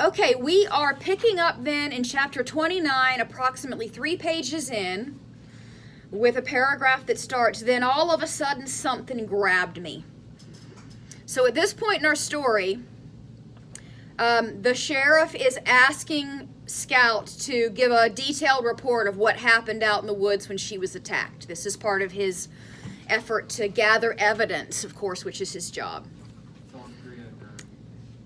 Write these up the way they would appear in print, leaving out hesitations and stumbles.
Okay, we are picking up then in chapter 29, approximately 3 pages in, with a paragraph that starts, "Then all of a sudden something grabbed me." So at this point in our story, the sheriff is asking Scout to give a detailed report of what happened out in the woods when she was attacked. This is part of his effort to gather evidence, of course, which is his job.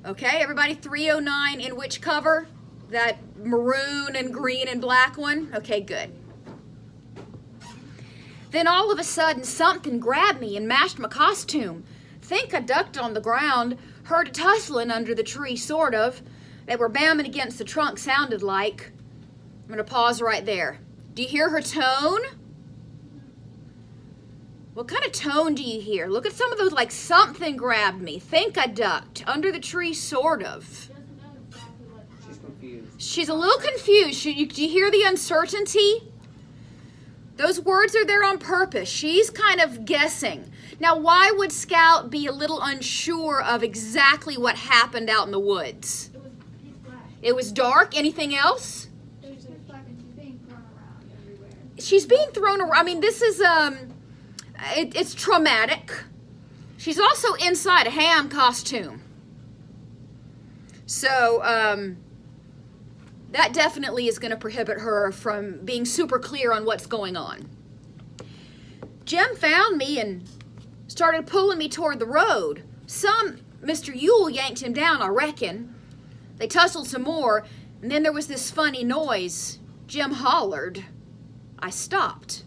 Okay, everybody, 309 in which cover? That maroon and green and black one? Okay, good. "Then all of a sudden something grabbed me and mashed my costume. Think I ducked on the ground, heard a tussling under the tree, sort of. They were bamming against the trunk, sounded like." I'm going to pause right there. Do you hear her tone? What kind of tone do you hear? Look at some of those, like, something grabbed me. Think I ducked. Under the tree, sort of. She's confused. She's a little confused. Do you hear the uncertainty? Those words are there on purpose. She's kind of guessing. Now, why would Scout be a little unsure of exactly what happened out in the woods? It was dark. Anything else? She's being thrown around everywhere. She's being thrown around. I mean, this is, it's traumatic. She's also inside a ham costume. So, that definitely is going to prohibit her from being super clear on what's going on. "Jim found me and started pulling me toward the road. Mr. Yule yanked him down, I reckon. They tussled some more, and then there was this funny noise. Jim hollered. I stopped.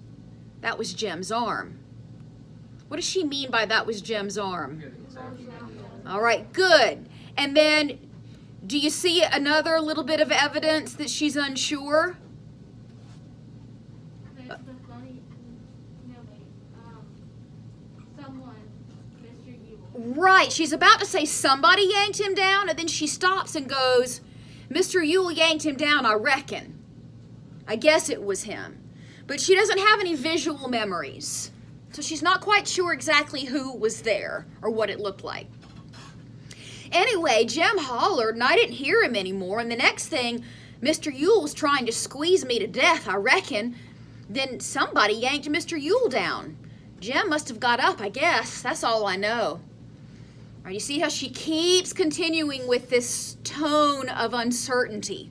That was Jim's arm." What does she mean by that was Jim's arm? All right, good. And then, do you see another little bit of evidence that she's unsure? There's the funny, someone, Mr. Yule. Right, she's about to say somebody yanked him down, and then she stops and goes, "Mr. Yule yanked him down, I reckon. I guess it was him." But she doesn't have any visual memories, so she's not quite sure exactly who was there or what it looked like. Anyway, Jim hollered, and I didn't hear him anymore, and the next thing, Mr. Yule was trying to squeeze me to death, I reckon. Then somebody yanked Mr. Yule down. Jim must have got up, I guess. That's all I know. All right, you see how she keeps continuing with this tone of uncertainty.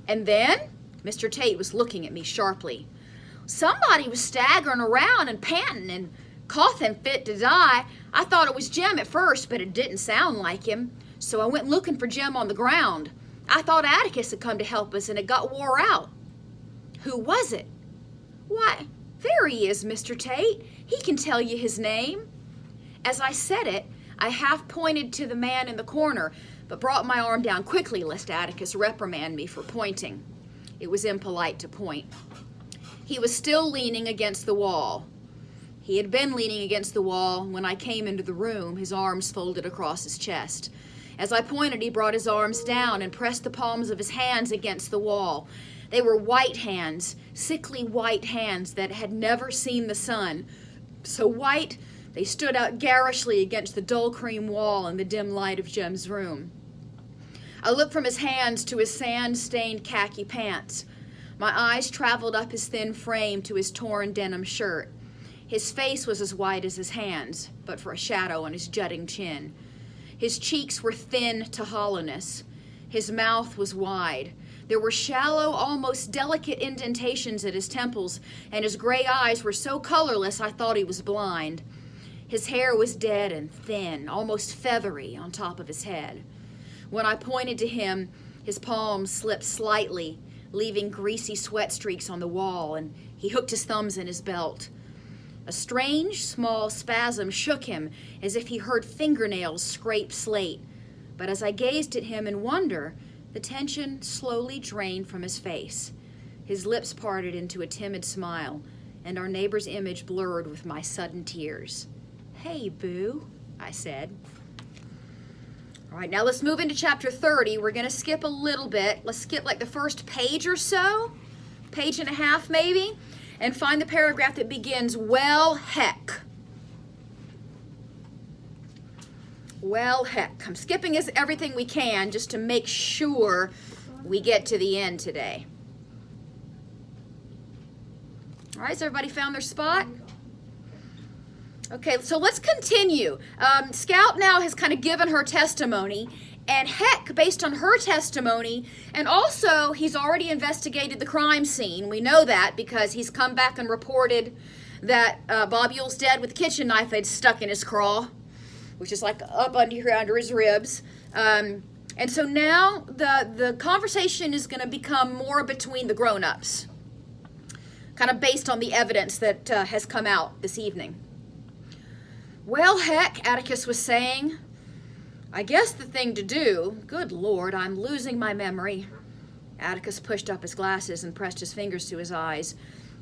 And then Mr. Tate was looking at me sharply. "Somebody was staggering around and panting and coughing fit to die. I thought it was Jim at first, but it didn't sound like him. So I went looking for Jim on the ground. I thought Atticus had come to help us and it got wore out." "Who was it?" "Why, there he is, Mr. Tate. He can tell you his name." As I said it, I half pointed to the man in the corner, but brought my arm down quickly lest Atticus reprimand me for pointing. It was impolite to point. He was still leaning against the wall. He had been leaning against the wall when I came into the room, his arms folded across his chest. As I pointed, he brought his arms down and pressed the palms of his hands against the wall. They were white hands, sickly white hands that had never seen the sun. So white, they stood out garishly against the dull cream wall in the dim light of Jim's room. I looked from his hands to his sand-stained khaki pants. My eyes traveled up his thin frame to his torn denim shirt. His face was as white as his hands, but for a shadow on his jutting chin. His cheeks were thin to hollowness. His mouth was wide. There were shallow, almost delicate indentations at his temples, and his gray eyes were so colorless I thought he was blind. His hair was dead and thin, almost feathery on top of his head. When I pointed to him, his palms slipped slightly, leaving greasy sweat streaks on the wall, and he hooked his thumbs in his belt. A strange, small spasm shook him as if he heard fingernails scrape slate. But as I gazed at him in wonder, the tension slowly drained from his face. His lips parted into a timid smile, and our neighbor's image blurred with my sudden tears. "Hey, Boo," I said. All right, now let's move into chapter 30. We're going to skip a little bit. Let's skip like the first page or so, page and a half maybe, and find the paragraph that begins, "Well, heck." Well, heck, I'm skipping everything we can just to make sure we get to the end today. All right, so everybody found their spot? Okay, so let's continue. Scout now has kind of given her testimony, and heck, based on her testimony, and also he's already investigated the crime scene. We know that because he's come back and reported that Bob Yule's dead with a kitchen knife they'd stuck in his craw, which is like up under his ribs. And so now the conversation is going to become more between the grown-ups, kind of based on the evidence that has come out this evening. Well, heck, Atticus was saying, I guess the thing to do, good Lord, I'm losing my memory. Atticus pushed up his glasses and pressed his fingers to his eyes.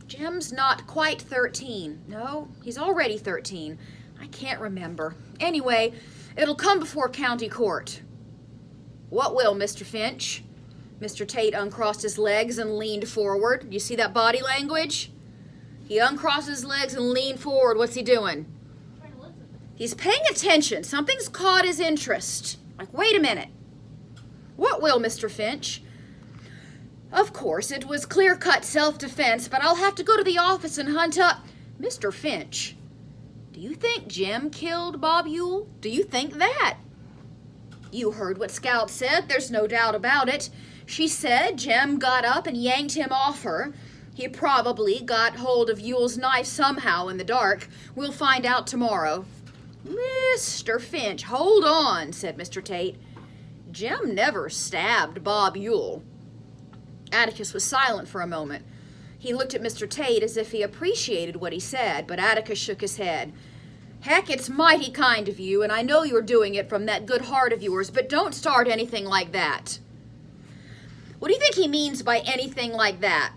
Jim's not quite 13. No, he's already 13. I can't remember. Anyway, it'll come before county court. What will, Mr. Finch? Mr. Tate uncrossed his legs and leaned forward. You see that body language? He uncrossed his legs and leaned forward. What's he doing? He's paying attention. Something's caught his interest. Like, wait a minute. What will, Mr. Finch? Of course, it was clear-cut self-defense, but I'll have to go to the office and hunt up... Mr. Finch, do you think Jim killed Bob Yule? Do you think that? You heard what Scout said. There's no doubt about it. She said Jim got up and yanked him off her. He probably got hold of Yule's knife somehow in the dark. We'll find out tomorrow. Mr. Finch, hold on, said Mr. Tate. Jim never stabbed Bob Yule. Atticus was silent for a moment. He looked at Mr. Tate as if he appreciated what he said, but Atticus shook his head. Heck, it's mighty kind of you, and I know you're doing it from that good heart of yours, but don't start anything like that. What do you think he means by anything like that?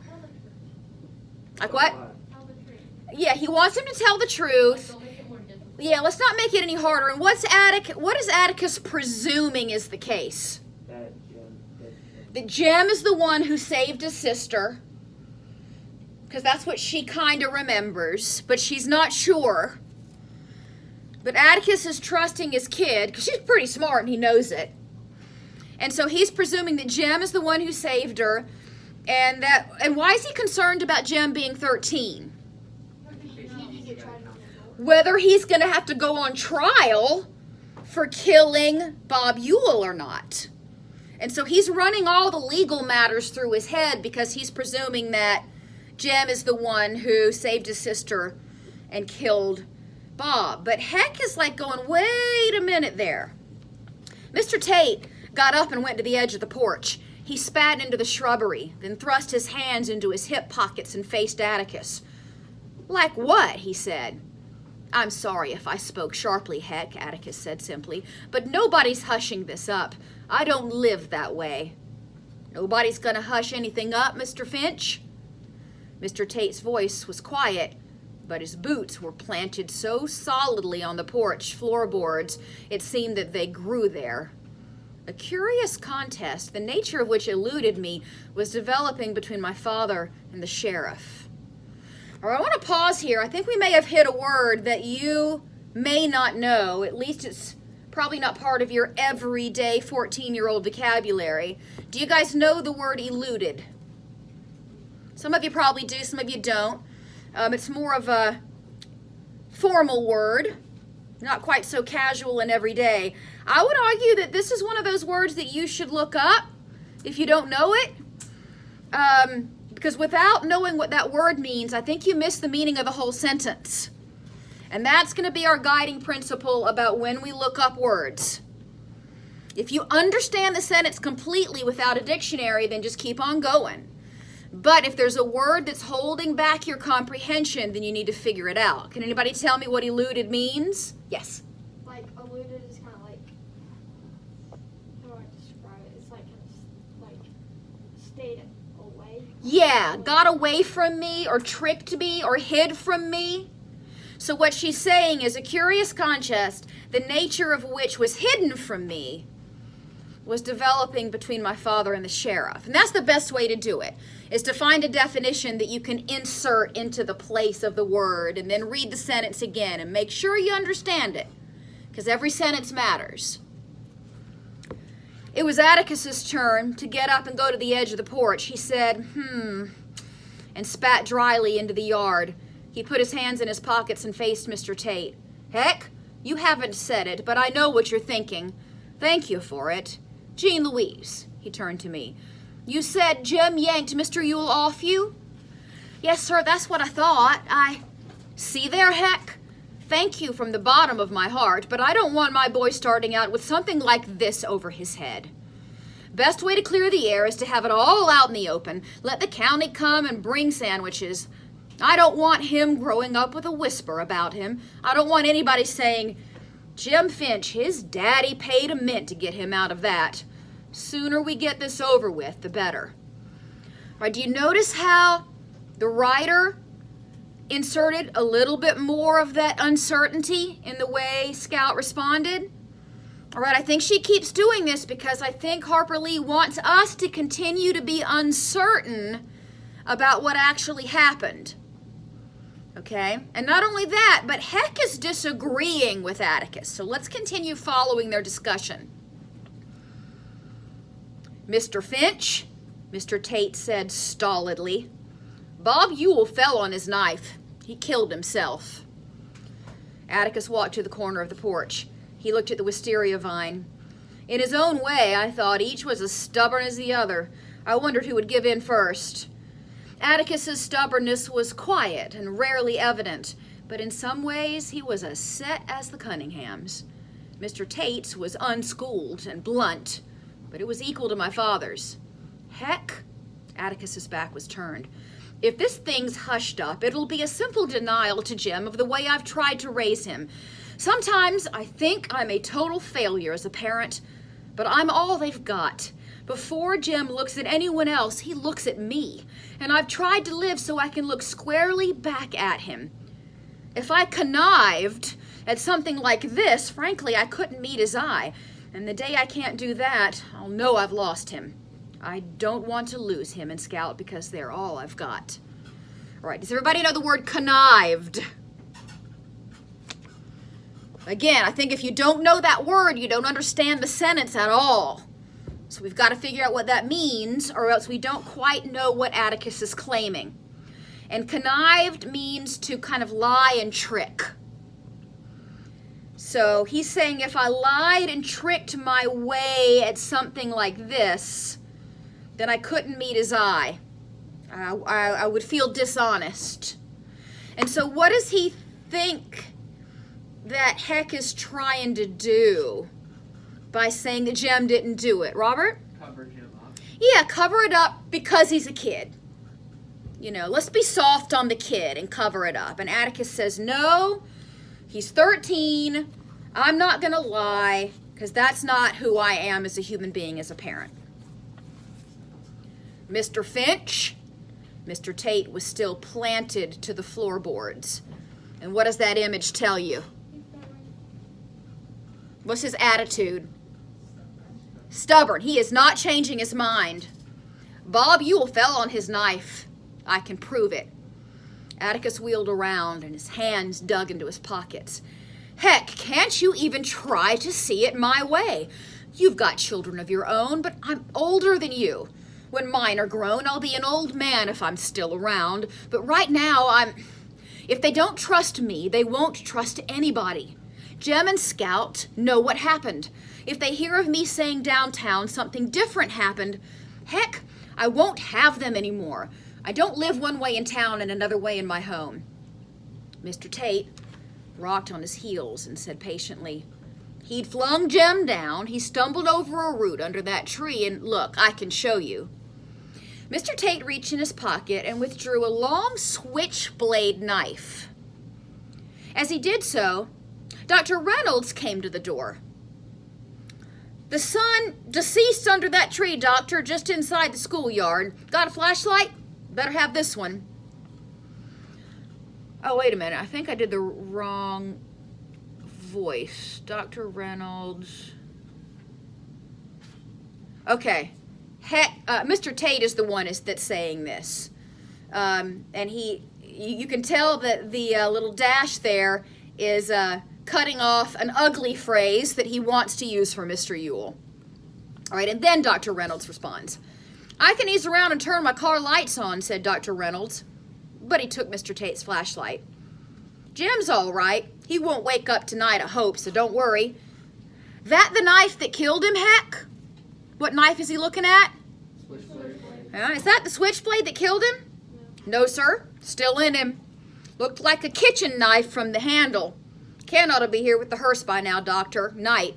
Like what? Yeah, he wants him to tell the truth. Yeah, let's not make it any harder. And what is Atticus presuming is the case? That Jim is the one who saved his sister. Because that's what she kind of remembers. But she's not sure. But Atticus is trusting his kid, because she's pretty smart and he knows it. And so he's presuming that Jim is the one who saved her. And why is he concerned about Jim being 13? Whether he's going to have to go on trial for killing Bob Yule or not. And so he's running all the legal matters through his head because he's presuming that Jim is the one who saved his sister and killed Bob. But heck is like going, wait a minute there. Mr. Tate got up and went to the edge of the porch. He spat into the shrubbery, then thrust his hands into his hip pockets and faced Atticus. Like what? He said. I'm sorry if I spoke sharply, heck, Atticus said simply, but nobody's hushing this up. I don't live that way. Nobody's going to hush anything up, Mr. Finch? Mr. Tate's voice was quiet, but his boots were planted so solidly on the porch floorboards it seemed that they grew there. A curious contest, the nature of which eluded me, was developing between my father and the sheriff. All right, I want to pause here. I think we may have hit a word that you may not know. At least it's probably not part of your everyday 14-year-old vocabulary. Do you guys know the word eluded? Some of you probably do, some of you don't. It's more of a formal word, not quite so casual and everyday. I would argue that this is one of those words that you should look up if you don't know it. Because without knowing what that word means, I think you miss the meaning of the whole sentence. And that's going to be our guiding principle about when we look up words. If you understand the sentence completely without a dictionary, then just keep on going. But if there's a word that's holding back your comprehension, then you need to figure it out. Can anybody tell me what eluded means? Yes. Like, eluded is kind of like, how do I describe it? It's like, stayed away. Yeah, got away from me or tricked me or hid from me. So what she's saying is a curious contest, the nature of which was hidden from me, was developing between my father and the sheriff. And that's the best way to do it, is to find a definition that you can insert into the place of the word and then read the sentence again and make sure you understand it. because every sentence matters. It was Atticus's turn to get up and go to the edge of the porch. He said, and spat dryly into the yard. He put his hands in his pockets and faced Mr. Tate. Heck, you haven't said it, but I know what you're thinking. Thank you for it. Jean Louise, he turned to me. You said Jim yanked Mr. Yule off you? Yes, sir, that's what I thought. See there, Heck? Thank you from the bottom of my heart, but I don't want my boy starting out with something like this over his head. Best way to clear the air is to have it all out in the open. Let the county come and bring sandwiches. I don't want him growing up with a whisper about him. I don't want anybody saying, Jim Finch, his daddy paid a mint to get him out of that. Sooner we get this over with, the better. All right, do you notice how the writer inserted a little bit more of that uncertainty in the way Scout responded? All right, I think she keeps doing this because I think Harper Lee wants us to continue to be uncertain about what actually happened. Okay? And not only that, but Heck is disagreeing with Atticus. So let's continue following their discussion. Mr. Finch, Mr. Tate said stolidly, Bob Yule fell on his knife. He killed himself. Atticus walked to the corner of the porch. He looked at the wisteria vine. In his own way, I thought each was as stubborn as the other. I wondered who would give in first. Atticus's stubbornness was quiet and rarely evident, but in some ways he was as set as the Cunninghams. Mr. Tate's was unschooled and blunt, but it was equal to my father's. Heck, Atticus's back was turned. If this thing's hushed up, it'll be a simple denial to Jim of the way I've tried to raise him. Sometimes I think I'm a total failure as a parent, but I'm all they've got. Before Jim looks at anyone else, he looks at me, and I've tried to live so I can look squarely back at him. If I connived at something like this, frankly, I couldn't meet his eye, and the day I can't do that, I'll know I've lost him. I don't want to lose him and Scout because they're all I've got. All right, does everybody know the word connived? Again, I think if you don't know that word, you don't understand the sentence at all. So we've got to figure out what that means, or else we don't quite know what Atticus is claiming. And connived means to kind of lie and trick. So he's saying if I lied and tricked my way at something like this, then I couldn't meet his eye. I would feel dishonest. And so what does he think that Heck is trying to do by saying that Jim didn't do it? Robert? Cover Jim up. Yeah, cover it up because he's a kid. You know, let's be soft on the kid and cover it up. And Atticus says, no, he's 13. I'm not going to lie because that's not who I am as a human being, as a parent. Mr. Finch, Mr. Tate was still planted to the floorboards. And what does that image tell you? What's his attitude? Stubborn. He is not changing his mind. Bob Yule fell on his knife. I can prove it. Atticus wheeled around and his hands dug into his pockets. Heck, can't you even try to see it my way? You've got children of your own, but I'm older than you. When mine are grown, I'll be an old man if I'm still around. But right now, if they don't trust me, they won't trust anybody. Jem and Scout know what happened. If they hear of me saying downtown something different happened, heck, I won't have them anymore. I don't live one way in town and another way in my home. Mr. Tate rocked on his heels and said patiently, he'd flung Jem down. He stumbled over a root under that tree, and look, I can show you. Mr. Tate reached in his pocket and withdrew a long switchblade knife. As he did so, Dr. Reynolds came to the door. The son deceased under that tree, doctor, just inside the schoolyard. Got a flashlight? Better have this one. Oh, wait a minute. I think I did the wrong voice. Dr. Reynolds. Okay. Mr. Tate is the one that's saying this. And you can tell that the little dash there is cutting off an ugly phrase that he wants to use for Mr. Yule. All right, and then Dr. Reynolds responds. I can ease around and turn my car lights on, said Dr. Reynolds. But he took Mr. Tate's flashlight. Jim's all right. He won't wake up tonight, I hope, so don't worry. That the knife that killed him, Heck? What knife is he looking at? Switchblade. Is that the switchblade that killed him? No, sir. Still in him. Looked like a kitchen knife from the handle. Ken ought to be here with the hearse by now, Doctor. Night.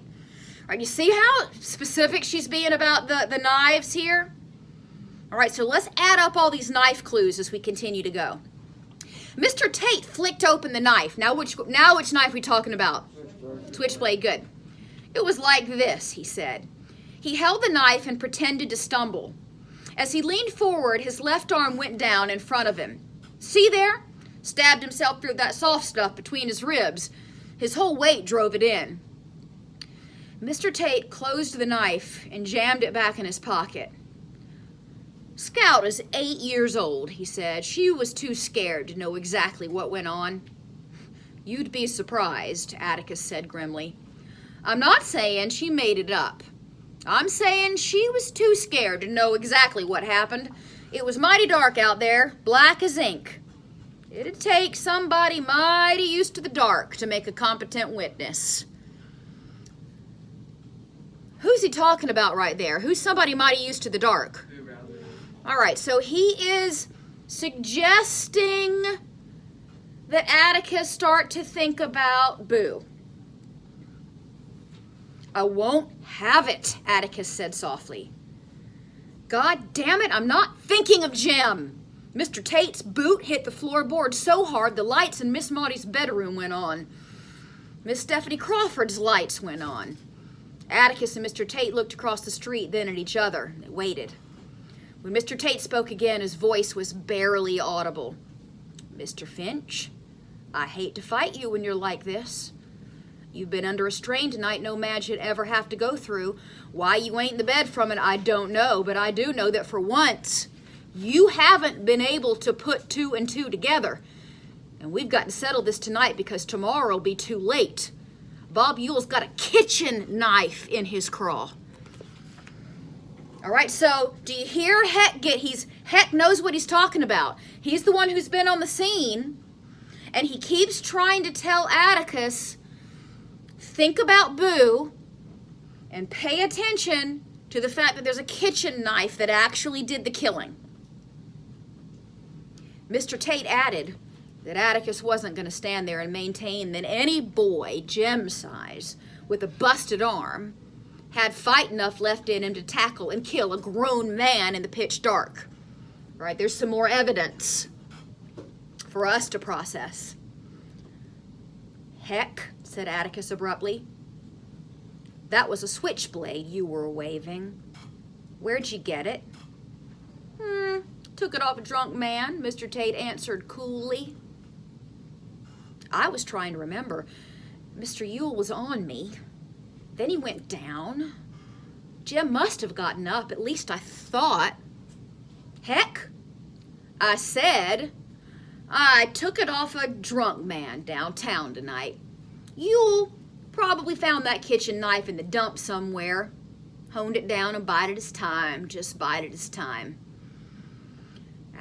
All right, you see how specific she's being about the knives here? All right, so let's add up all these knife clues as we continue to go. Mr. Tate flicked open the knife. Now which knife are we talking about? Switchblade, good. It was like this, he said. He held the knife and pretended to stumble. As he leaned forward, his left arm went down in front of him. See there? Stabbed himself through that soft stuff between his ribs. His whole weight drove it in. Mr. Tate closed the knife and jammed it back in his pocket. Scout is 8 years old, he said. She was too scared to know exactly what went on. You'd be surprised, Atticus said grimly. I'm not saying she made it up. I'm saying she was too scared to know exactly what happened. It was mighty dark out there, black as ink. It'd take somebody mighty used to the dark to make a competent witness. Who's he talking about right there? Who's somebody mighty used to the dark? All right, so he is suggesting that Atticus start to think about Boo. I won't have it, Atticus said softly. God damn it, I'm not thinking of Jim. Mr. Tate's boot hit the floorboard so hard the lights in Miss Maudie's bedroom went on. Miss Stephanie Crawford's lights went on. Atticus and Mr. Tate looked across the street, then at each other. They waited. When Mr. Tate spoke again, his voice was barely audible. Mr. Finch, I hate to fight you when you're like this. You've been under a strain tonight no man should ever have to go through. Why you ain't in the bed from it, I don't know, but I do know that for once, you haven't been able to put two and two together. And we've got to settle this tonight because tomorrow will be too late. Bob Yule's got a kitchen knife in his craw. All right, so do you hear Heck knows what he's talking about. He's the one who's been on the scene, and he keeps trying to tell Atticus, think about Boo, and pay attention to the fact that there's a kitchen knife that actually did the killing. Mr. Tate added that Atticus wasn't going to stand there and maintain that any boy Jim's size with a busted arm had fight enough left in him to tackle and kill a grown man in the pitch dark. Right, there's some more evidence for us to process. Heck, said Atticus abruptly. That was a switchblade you were waving. Where'd you get it? Took it off a drunk man, Mr. Tate answered coolly. I was trying to remember. Mr. Yule was on me. Then he went down. Jim must have gotten up, at least I thought. Heck, I said, I took it off a drunk man downtown tonight. Yule probably found that kitchen knife in the dump somewhere. Honed it down and bided his time, just bided his time.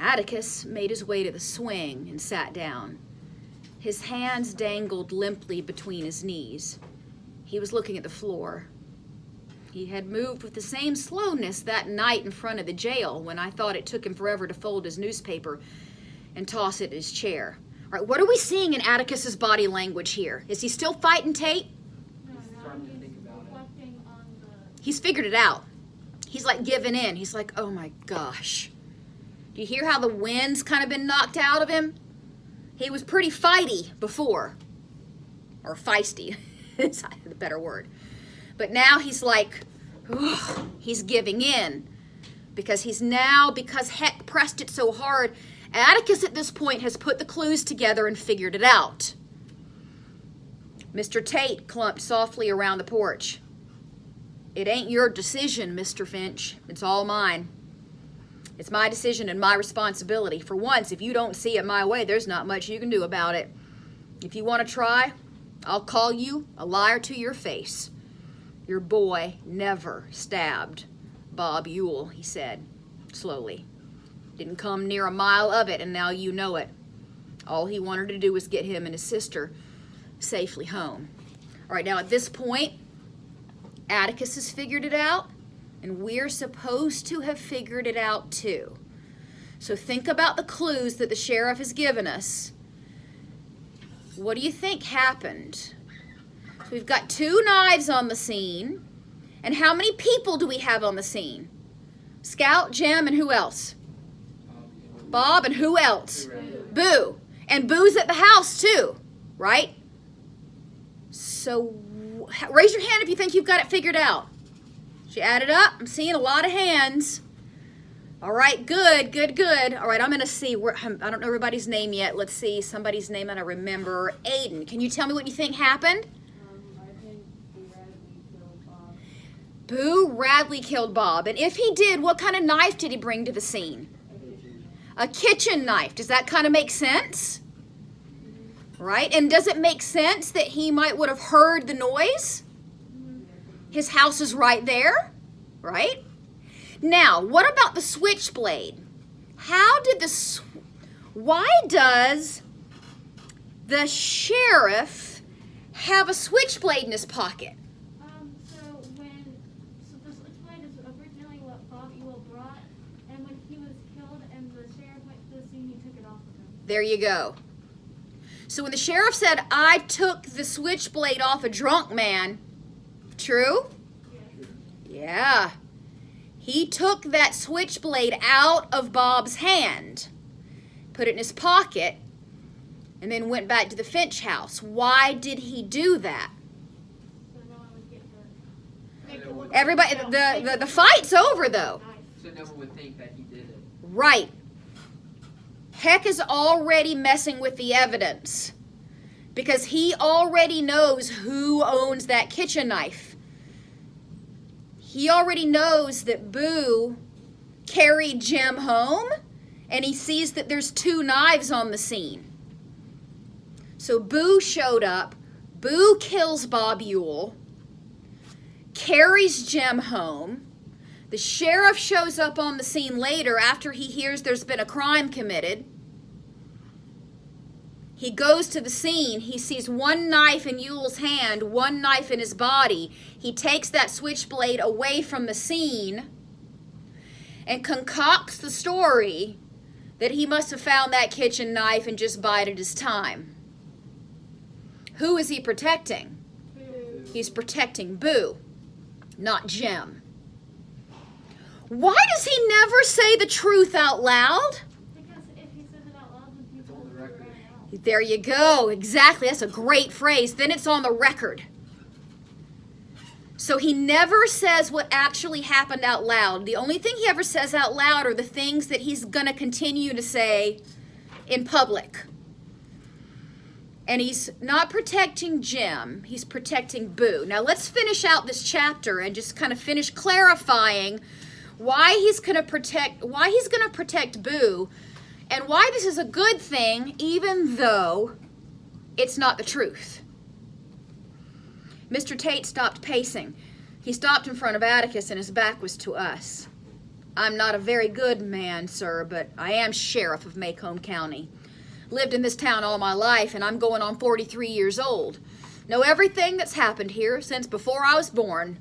Atticus made his way to the swing and sat down. His hands dangled limply between his knees. He was looking at the floor. He had moved with the same slowness that night in front of the jail when I thought it took him forever to fold his newspaper and toss it in his chair. All right, what are we seeing in Atticus's body language here? Is he still fighting Tate? He's figured it out. He's like giving in. He's like, oh my gosh. Do you hear how the wind's kind of been knocked out of him? He was pretty fighty before. Or feisty. It's the better word. But now he's like, ugh, he's giving in. Because Heck pressed it so hard, Atticus at this point has put the clues together and figured it out. Mr. Tate clumped softly around the porch. It ain't your decision, Mr. Finch. It's all mine. It's my decision and my responsibility. For once, if you don't see it my way, there's not much you can do about it. If you want to try, I'll call you a liar to your face. Your boy never stabbed Bob Ewell, he said, slowly. Didn't come near a mile of it, and now you know it. All he wanted to do was get him and his sister safely home. All right, now at this point, Atticus has figured it out, and we're supposed to have figured it out too. So think about the clues that the sheriff has given us. What do you think happened? So we've got 2 knives on the scene. And how many people do we have on the scene? Scout, Jim, and who else? Bob, and who else? Boo. And Boo's at the house too, right? So raise your hand if you think you've got it figured out. She added up. I'm seeing a lot of hands. All right, good, good, good. All right, I'm going to see. I don't know everybody's name yet. Let's see somebody's name that I remember. Aiden, can you tell me what you think happened? I think Bradley killed Bob. Boo Radley killed Bob. And if he did, what kind of knife did he bring to the scene? A kitchen knife. Does that kind of make sense? Right? And does it make sense that he would have heard the noise? His house is right there, right? Now, what about the switchblade? Why does the sheriff have a switchblade in his pocket? So the switchblade is originally what Bob Ewell brought, and when he was killed and the sheriff went to the scene, he took it off of him. There you go. So when the sheriff said, I took the switchblade off a drunk man, true? Yeah. He took that switchblade out of Bob's hand, put it in his pocket, and then went back to the Finch house. Why did he do that? So no one would get hurt. Everybody, the fight's over though. So no one would think that he did it. Right. Heck is already messing with the evidence because he already knows who owns that kitchen knife. He already knows that Boo carried Jim home, and he sees that there's 2 knives on the scene. So Boo showed up. Boo kills Bob Ewell, carries Jim home. The sheriff shows up on the scene later after he hears there's been a crime committed. He goes to the scene. He sees 1 knife in Ewell's hand, 1 knife in his body. He takes that switchblade away from the scene and concocts the story that he must have found that kitchen knife and just bided his time. Who is he protecting? Boo. He's protecting Boo, not Jim. Why does he never say the truth out loud? Because if he says it out loud, then people on the will record. figure it out. There you go. Exactly. That's a great phrase. Then it's on the record. So he never says what actually happened out loud. The only thing he ever says out loud are the things that he's going to continue to say in public. And he's not protecting Jim. He's protecting Boo. Now let's finish out this chapter and just kind of finish clarifying why he's going to protect Boo and why this is a good thing even though it's not the truth. Mr. Tate stopped pacing. He stopped in front of Atticus and his back was to us. I'm not a very good man, sir, but I am sheriff of Macomb County. Lived in this town all my life and I'm going on 43 years old. Know everything that's happened here since before I was born.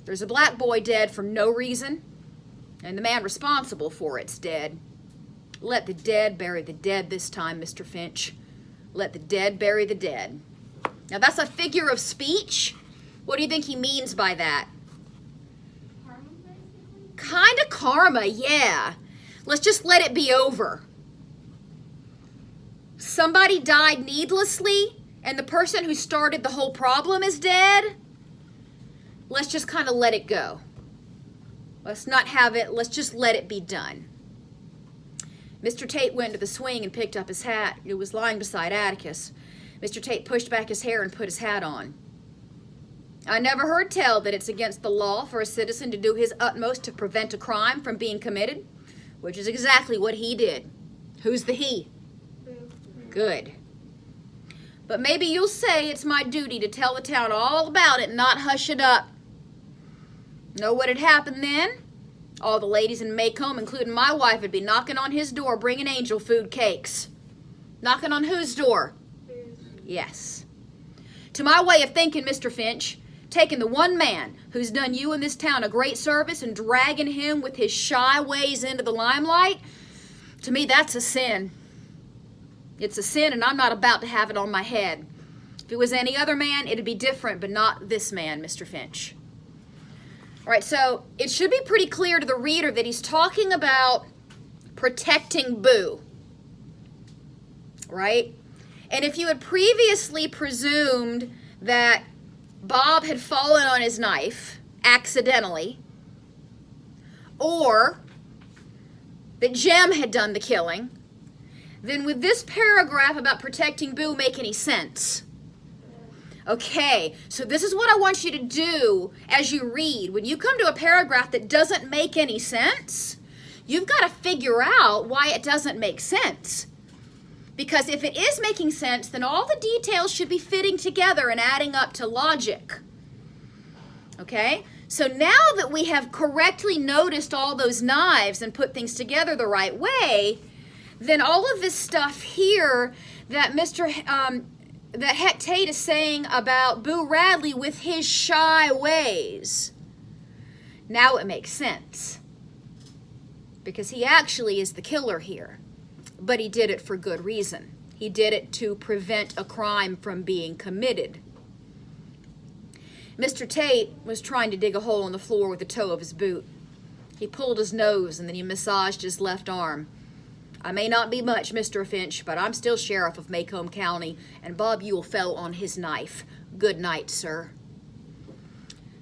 There's a black boy dead for no reason and the man responsible for it's dead. Let the dead bury the dead this time, Mr. Finch. Let the dead bury the dead. Now that's a figure of speech. What do you think he means by that? Karma, basically? Kind of karma, yeah. Let's just let it be over. Somebody died needlessly and the person who started the whole problem is dead. Let's just kind of let it go. Let's not have it. Let's just let it be done. Mr. Tate went to the swing and picked up his hat. It was lying beside Atticus. Mr. Tate pushed back his hair and put his hat on. I never heard tell that it's against the law for a citizen to do his utmost to prevent a crime from being committed, which is exactly what he did. Who's the he? Boo. Good. But maybe you'll say it's my duty to tell the town all about it and not hush it up. Know what had happened then? All the ladies in Maycomb, including my wife, would be knocking on his door bringing angel food cakes. Knocking on whose door? Yes. To my way of thinking, Mr. Finch, taking the one man who's done you and this town a great service and dragging him with his shy ways into the limelight, to me that's a sin. It's a sin, and I'm not about to have it on my head. If it was any other man, it'd be different, but not this man, Mr. Finch. All right, so it should be pretty clear to the reader that he's talking about protecting Boo, right? And if you had previously presumed that Bob had fallen on his knife accidentally, or that Jem had done the killing, then would this paragraph about protecting Boo make any sense? Okay, so this is what I want you to do as you read. When you come to a paragraph that doesn't make any sense, you've got to figure out why it doesn't make sense. Because if it is making sense, then all the details should be fitting together and adding up to logic. Okay? So now that we have correctly noticed all those knives and put things together the right way, then all of this stuff here that that Het Tate is saying about Boo Radley with his shy ways, now it makes sense. Because he actually is the killer here. But he did it for good reason. He did it to prevent a crime from being committed. Mr. Tate was trying to dig a hole in the floor with the toe of his boot. He pulled his nose and then he massaged his left arm. I may not be much, Mr. Finch, but I'm still sheriff of Maycomb County, and Bob Ewell fell on his knife. Good night, sir.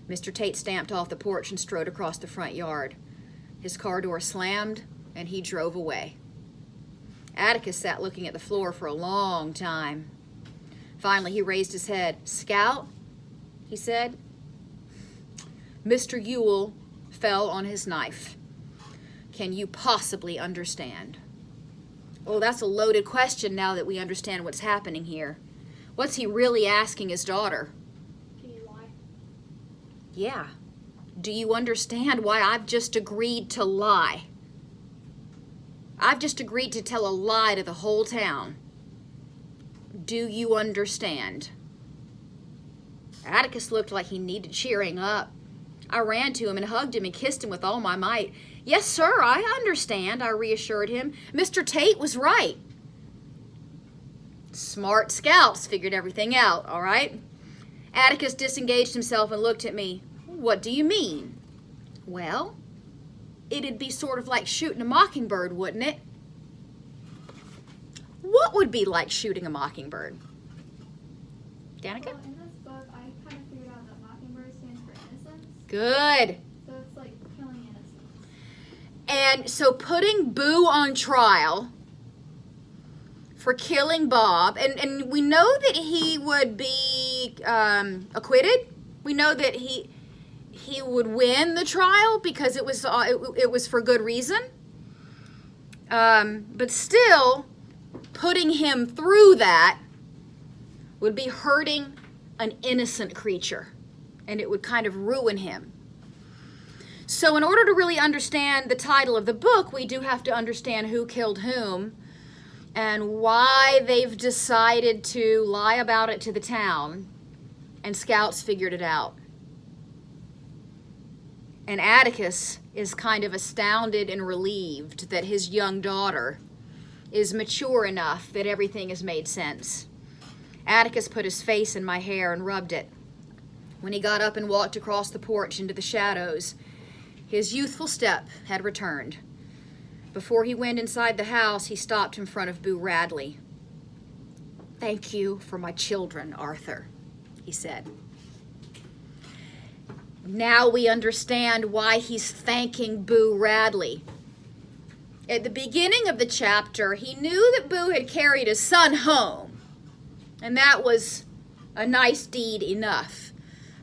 Mr. Tate stamped off the porch and strode across the front yard. His car door slammed, and he drove away. Atticus sat looking at the floor for a long time. Finally, he raised his head. Scout, he said, Mr. Ewell fell on his knife. Can you possibly understand? Oh, that's a loaded question now that we understand what's happening here. What's he really asking his daughter? Can you lie? Yeah. Do you understand why I've just agreed to lie? I've just agreed to tell a lie to the whole town. Do you understand? Atticus looked like he needed cheering up. I ran to him and hugged him and kissed him with all my might. Yes, sir, I understand, I reassured him. Mr. Tate was right. Smart scouts figured everything out, all right? Atticus disengaged himself and looked at me. What do you mean? Well, it'd be sort of like shooting a mockingbird, wouldn't it? What would be like shooting a mockingbird? Danica? Well, in this book, I kind of figured out that mockingbird stands for innocence. Good. So it's like killing innocence. And so putting Boo on trial for killing Bob, and we know that he would be acquitted. We know that he would win the trial because it was for good reason. But still, putting him through that would be hurting an innocent creature, and it would kind of ruin him. So in order to really understand the title of the book, we do have to understand who killed whom and why they've decided to lie about it to the town, and scouts figured it out. And Atticus is kind of astounded and relieved that his young daughter is mature enough that everything has made sense. Atticus put his face in my hair and rubbed it. When he got up and walked across the porch into the shadows, his youthful step had returned. Before he went inside the house, he stopped in front of Boo Radley. Thank you for my children, Arthur, he said. Now we understand why he's thanking Boo Radley. At the beginning of the chapter, he knew that Boo had carried his son home, and that was a nice deed enough.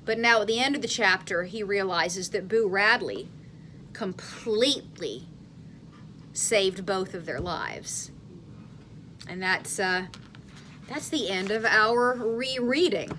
But now at the end of the chapter, he realizes that Boo Radley completely saved both of their lives. And that's That's the end of our rereading.